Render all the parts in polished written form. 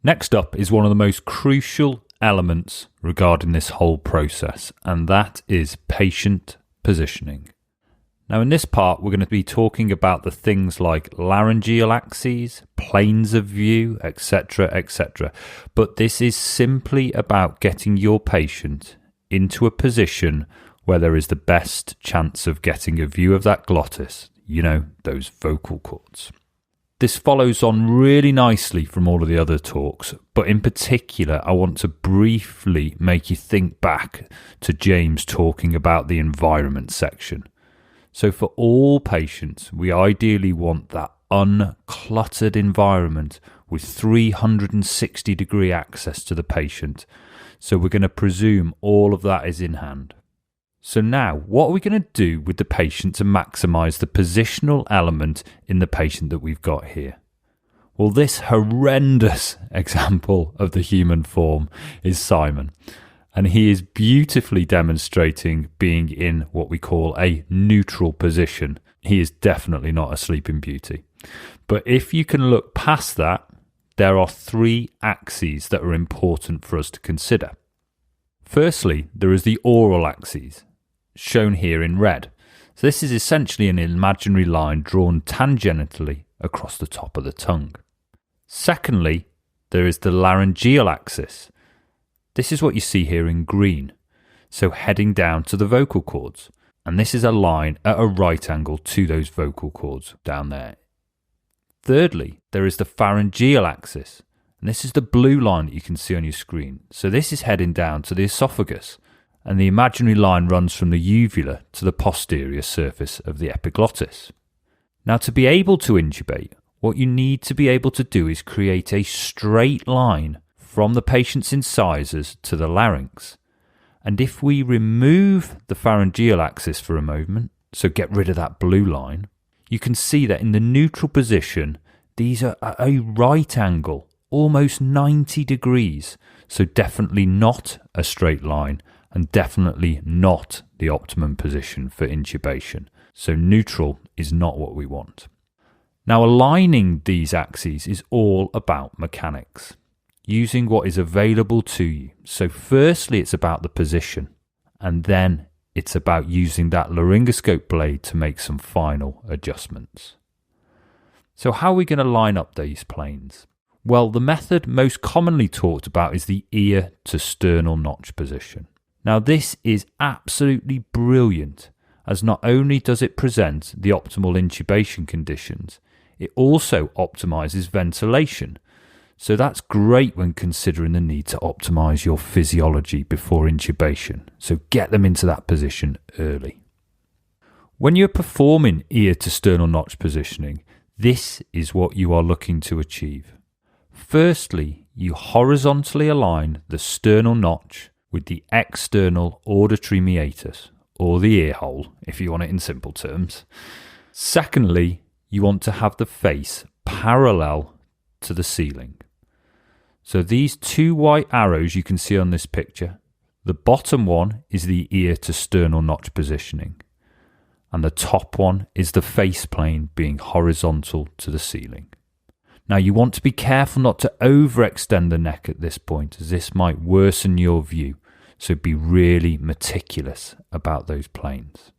Next up is one of the most crucial elements regarding this whole process, and that is patient positioning. Now in this part we're going to be talking about the things like laryngeal axes, planes of view, etc, etc. But this is simply about getting your patient into a position where there is the best chance of getting a view of that glottis, those vocal cords. This follows on really nicely from all of the other talks, but in particular I want to briefly make you think back to James talking about the environment section. So for all patients, we ideally want that uncluttered environment with 360-degree access to the patient. So we're going to presume all of that is in hand. So now, what are we going to do with the patient to maximise the positional element in the patient that we've got here? Well, this horrendous example of the human form is Simon. And he is beautifully demonstrating being in what we call a neutral position. He is definitely not a Sleeping Beauty. But if you can look past that, there are 3 axes that are important for us to consider. Firstly, there is the oral axis, shown here in red. So this is essentially an imaginary line drawn tangentially across the top of the tongue. Secondly, there is the laryngeal axis. This is what you see here in green, so heading down to the vocal cords. And this is a line at a right angle to those vocal cords down there. Thirdly, there is the pharyngeal axis. And this is the blue line that you can see on your screen. So this is heading down to the esophagus. And the imaginary line runs from the uvula to the posterior surface of the epiglottis. Now to be able to intubate, what you need to be able to do is create a straight line from the patient's incisors to the larynx. And if we remove the pharyngeal axis for a moment, so get rid of that blue line, you can see that in the neutral position, these are at a right angle, almost 90 degrees. So definitely not a straight line and definitely not the optimum position for intubation. So neutral is not what we want. Now aligning these axes is all about mechanics, using what is available to you. So firstly, it's about the position, and then it's about using that laryngoscope blade to make some final adjustments. So how are we going to line up these planes? Well, the method most commonly talked about is the ear to sternal notch position. Now this is absolutely brilliant, as not only does it present the optimal intubation conditions, it also optimizes ventilation. So that's great when considering the need to optimize your physiology before intubation. So get them into that position early. When you're performing ear to sternal notch positioning, this is what you are looking to achieve. Firstly, you horizontally align the sternal notch with the external auditory meatus, or the ear hole, if you want it in simple terms. Secondly, you want to have the face parallel to the ceiling. So these 2 white arrows you can see on this picture, the bottom one is the ear to sternal notch positioning, and the top one is the face plane being horizontal to the ceiling. Now you want to be careful not to overextend the neck at this point, as this might worsen your view, so be really meticulous about those planes.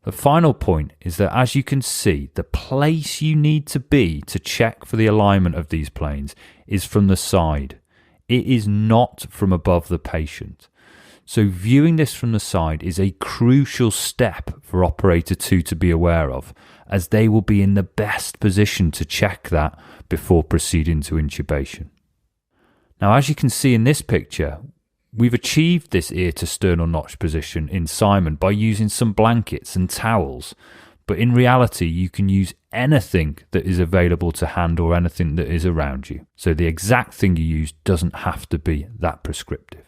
The final point is that, as you can see, the place you need to be to check for the alignment of these planes is from the side. It is not from above the patient. So viewing this from the side is a crucial step for operator 2 to be aware of, as they will be in the best position to check that before proceeding to intubation. Now, as you can see in this picture, we've achieved this ear to sternal notch position in Simon by using some blankets and towels, but in reality you can use anything that is available to hand or anything that is around you. So the exact thing you use doesn't have to be that prescriptive.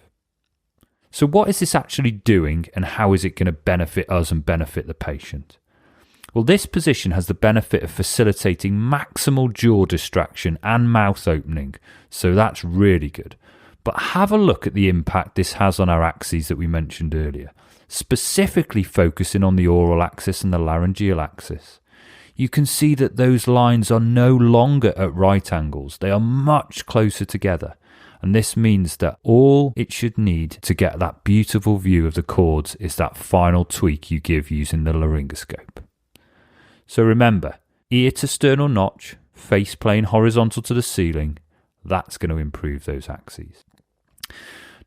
So what is this actually doing, and how is it going to benefit us and benefit the patient? Well, this position has the benefit of facilitating maximal jaw distraction and mouth opening, so that's really good. But have a look at the impact this has on our axes that we mentioned earlier, specifically focusing on the oral axis and the laryngeal axis. you can see that those lines are no longer at right angles. They are much closer together. And this means that all it should need to get that beautiful view of the chords is that final tweak you give using the laryngoscope. So remember, ear to sternal notch, face plane horizontal to the ceiling, that's going to improve those axes.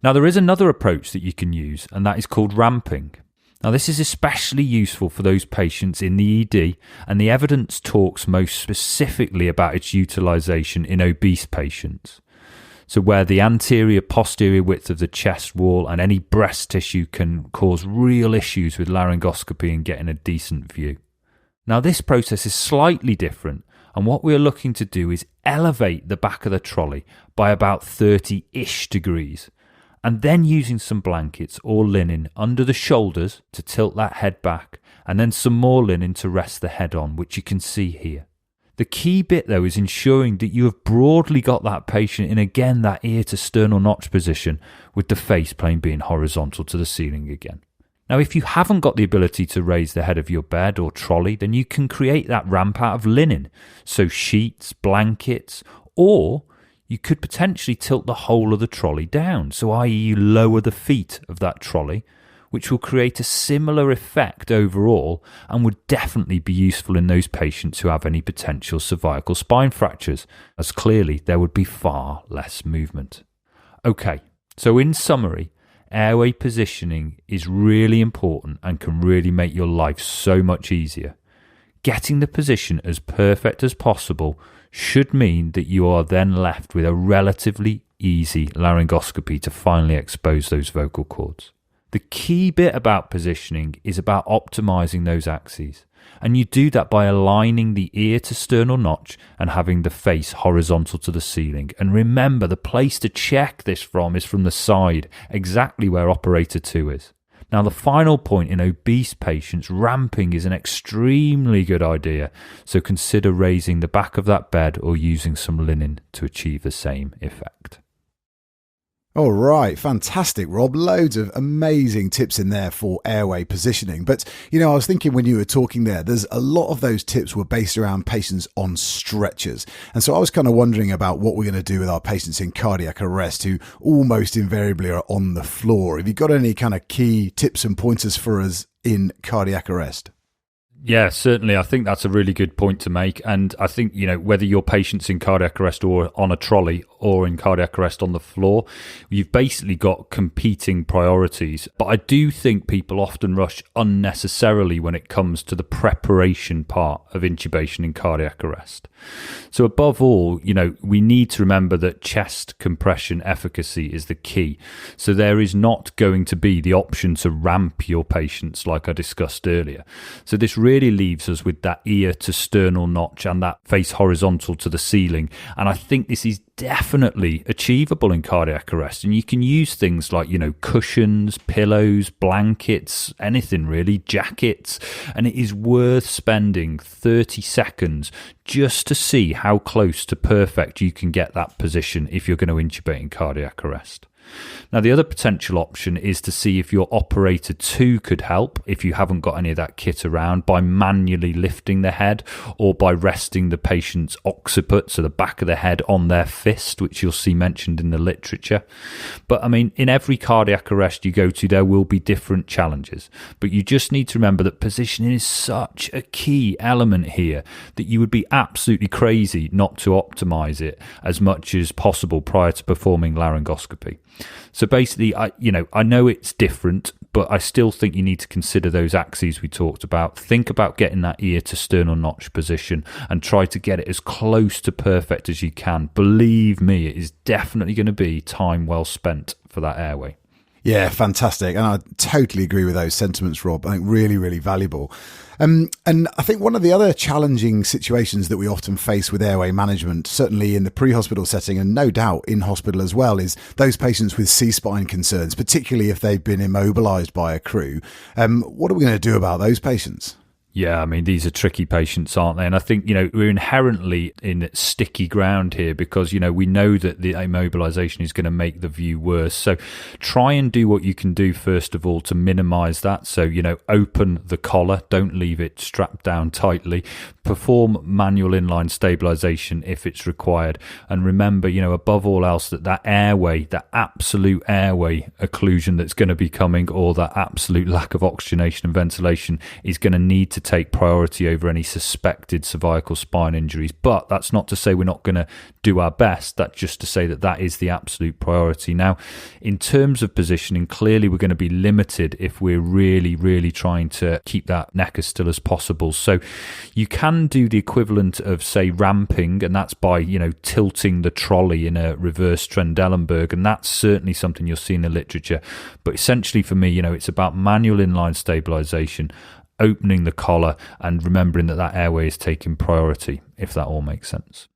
Now there is another approach that you can use, and that is called ramping. Now this is especially useful for those patients in the ED, and the evidence talks most specifically about its utilisation in obese patients. So where the anterior posterior width of the chest wall and any breast tissue can cause real issues with laryngoscopy and getting a decent view. Now this process is slightly different, and what we are looking to do is elevate the back of the trolley by about 30-ish degrees, and then using some blankets or linen under the shoulders to tilt that head back, and then some more linen to rest the head on, which you can see here. The key bit though is ensuring that you have broadly got that patient in again that ear to sternal notch position, with the face plane being horizontal to the ceiling again. Now if you haven't got the ability to raise the head of your bed or trolley, then you can create that ramp out of linen, so sheets, blankets, or you could potentially tilt the whole of the trolley down, so i.e. you lower the feet of that trolley, which will create a similar effect overall and would definitely be useful in those patients who have any potential cervical spine fractures, as clearly there would be far less movement. Okay, so in summary, airway positioning is really important and can really make your life so much easier. Getting the position as perfect as possible should mean that you are then left with a relatively easy laryngoscopy to finally expose those vocal cords. The key bit about positioning is about optimizing those axes, and you do that by aligning the ear to sternal notch and having the face horizontal to the ceiling. And remember, the place to check this from is from the side, exactly where operator 2 is. Now, the final point, in obese patients, ramping is an extremely good idea, so consider raising the back of that bed or using some linen to achieve the same effect. All right, fantastic, Rob. Loads of amazing tips in there for airway positioning. But, I was thinking when you were talking there, there's a lot of those tips were based around patients on stretchers. And so I was kind of wondering about what we're going to do with our patients in cardiac arrest who almost invariably are on the floor. Have you got any kind of key tips and pointers for us in cardiac arrest? Yeah, certainly. I think that's a really good point to make. And I think, whether your patient's in cardiac arrest or on a trolley or in cardiac arrest on the floor, you've basically got competing priorities. But I do think people often rush unnecessarily when it comes to the preparation part of intubation in cardiac arrest. So above all, we need to remember that chest compression efficacy is the key. So there is not going to be the option to ramp your patients like I discussed earlier. So this really leaves us with that ear to sternal notch and that face horizontal to the ceiling. And I think this is definitely achievable in cardiac arrest, and you can use things like cushions, pillows, blankets, anything really, jackets, and it is worth spending 30 seconds just to see how close to perfect you can get that position if you're going to intubate in cardiac arrest. Now, the other potential option is to see if your operator 2 could help, if you haven't got any of that kit around, by manually lifting the head or by resting the patient's occiput, so the back of the head, on their fist, which you'll see mentioned in the literature. But in every cardiac arrest you go to, there will be different challenges. But you just need to remember that positioning is such a key element here that you would be absolutely crazy not to optimize it as much as possible prior to performing laryngoscopy. So basically, I know it's different, but I still think you need to consider those axes we talked about. Think about getting that ear to sternal notch position and try to get it as close to perfect as you can. Believe me, it is definitely going to be time well spent for that airway. Yeah, fantastic. And I totally agree with those sentiments, Rob. I think really, really valuable. And I think one of the other challenging situations that we often face with airway management, certainly in the pre-hospital setting and no doubt in hospital as well, is those patients with C-spine concerns, particularly if they've been immobilized by a crew. What are we going to do about those patients? Yeah, I mean, these are tricky patients, aren't they? And I think, we're inherently in sticky ground here because, we know that the immobilization is going to make the view worse. So try and do what you can do, first of all, to minimize that. So, open the collar, don't leave it strapped down tightly. Perform manual inline stabilization if it's required. And remember, above all else, that airway, that absolute airway occlusion that's going to be coming, or that absolute lack of oxygenation and ventilation, is going to need to take priority over any suspected cervical spine injuries. But that's not to say we're not going to do our best. That's just to say that is the absolute priority. Now, in terms of positioning, clearly we're going to be limited if we're really, really trying to keep that neck as still as possible. So you can do the equivalent of, say, ramping, and that's by, tilting the trolley in a reverse Trendelenburg, and that's certainly something you'll see in the literature. But essentially for me, it's about manual inline stabilization, opening the collar, and remembering that airway is taking priority, if that all makes sense.